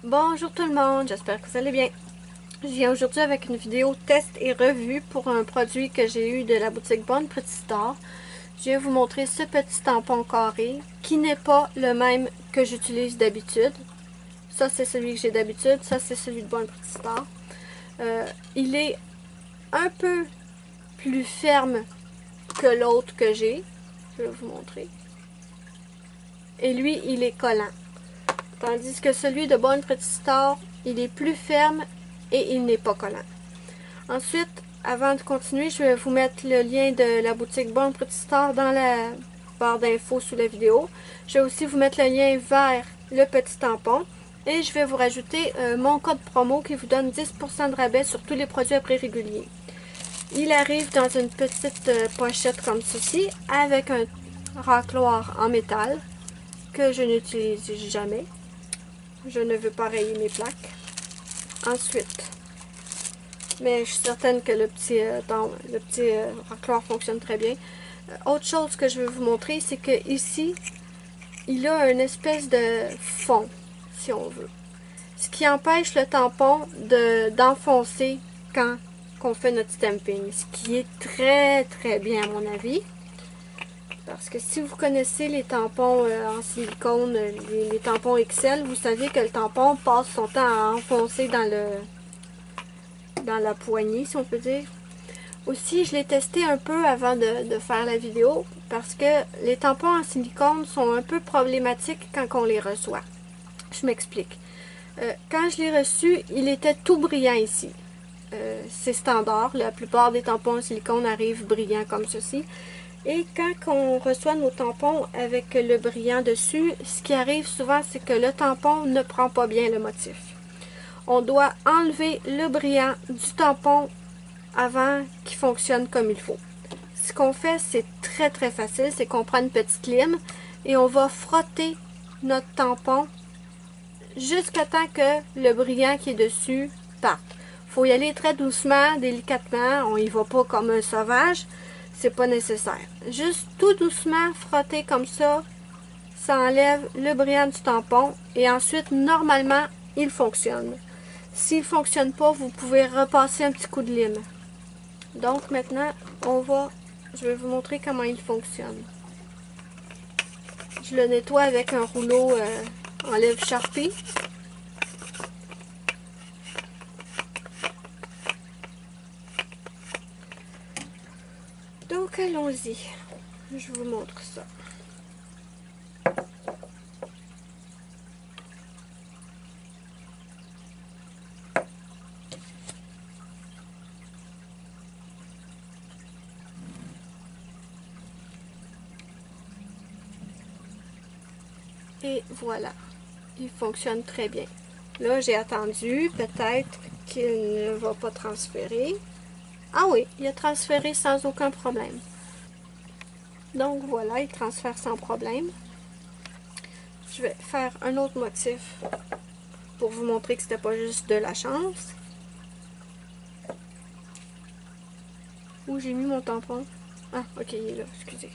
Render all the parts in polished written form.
Bonjour tout le monde, j'espère que vous allez bien. Je viens aujourd'hui avec une vidéo test et revue pour un produit que j'ai eu de la boutique Bonne Petite Star. Je viens vous montrer ce petit tampon carré qui n'est pas le même que j'utilise d'habitude. Ça c'est celui que j'ai d'habitude, ça c'est celui de Bonne Petite Star. Il est un peu plus ferme que l'autre que j'ai. Je vais vous montrer. Et lui, il est collant. Tandis que celui de Bonne Petite Star, il est plus ferme et il n'est pas collant. Ensuite, avant de continuer, je vais vous mettre le lien de la boutique Bonne Petite Star dans la barre d'infos sous la vidéo. Je vais aussi vous mettre le lien vers le petit tampon. Et je vais vous rajouter mon code promo qui vous donne 10% de rabais sur tous les produits à prix régulier. Il arrive dans une petite pochette comme ceci, avec un racloir en métal que je n'utilise jamais. Je ne veux pas rayer mes plaques. Ensuite, mais je suis certaine que le petit racloir fonctionne très bien. Autre chose que je vais vous montrer, c'est que ici, il a une espèce de fond, si on veut. Ce qui empêche le tampon d'enfoncer quand on fait notre stamping. Ce qui est très très bien à mon avis. Parce que si vous connaissez les tampons en silicone, les tampons XL, vous savez que le tampon passe son temps à enfoncer dans la poignée, si on peut dire. Aussi, je l'ai testé un peu avant de faire la vidéo, parce que les tampons en silicone sont un peu problématiques quand on les reçoit. Je m'explique. Quand je l'ai reçu, il était tout brillant ici. C'est standard, la plupart des tampons en silicone arrivent brillants comme ceci. Et quand on reçoit nos tampons avec le brillant dessus, ce qui arrive souvent, c'est que le tampon ne prend pas bien le motif. On doit enlever le brillant du tampon avant qu'il fonctionne comme il faut. Ce qu'on fait, c'est très très facile, c'est qu'on prend une petite lime et on va frotter notre tampon jusqu'à temps que le brillant qui est dessus parte. Il faut y aller très doucement, délicatement, on y va pas comme un sauvage. C'est pas nécessaire. Juste tout doucement frotter comme ça enlève le brillant du tampon et ensuite normalement il fonctionne. S'il ne fonctionne pas, vous pouvez repasser un petit coup de lime. Donc maintenant je vais vous montrer comment il fonctionne. Je le nettoie avec un rouleau en lèvre Sharpie. Donc allons-y, je vous montre ça. Et voilà, il fonctionne très bien. Là, j'ai attendu, peut-être qu'il ne va pas transférer. Ah oui, il a transféré sans aucun problème. Donc voilà, il transfère sans problème. Je vais faire un autre motif pour vous montrer que c'était pas juste de la chance. Où j'ai mis mon tampon? Ah, ok, il est là, excusez.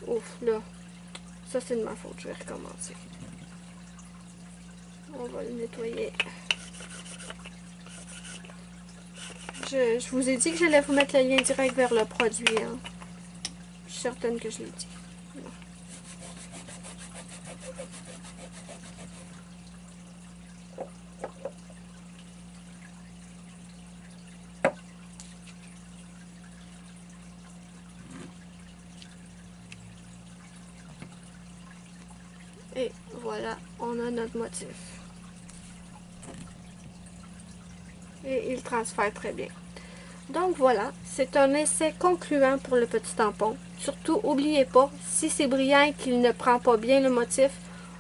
Ouf, là, ça c'est de ma faute, je vais recommencer. On va le nettoyer. Je vous ai dit que j'allais vous mettre le lien direct vers le produit. Hein. Je suis certaine que je l'ai dit. Non. Et voilà, on a notre motif. Et il transfère très bien. Donc voilà, c'est un essai concluant pour le petit tampon. Surtout, n'oubliez pas, si c'est brillant et qu'il ne prend pas bien le motif,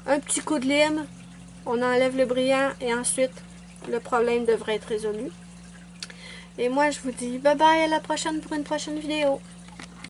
un petit coup de lime, on enlève le brillant et ensuite, le problème devrait être résolu. Et moi, je vous dis bye bye, à la prochaine pour une prochaine vidéo.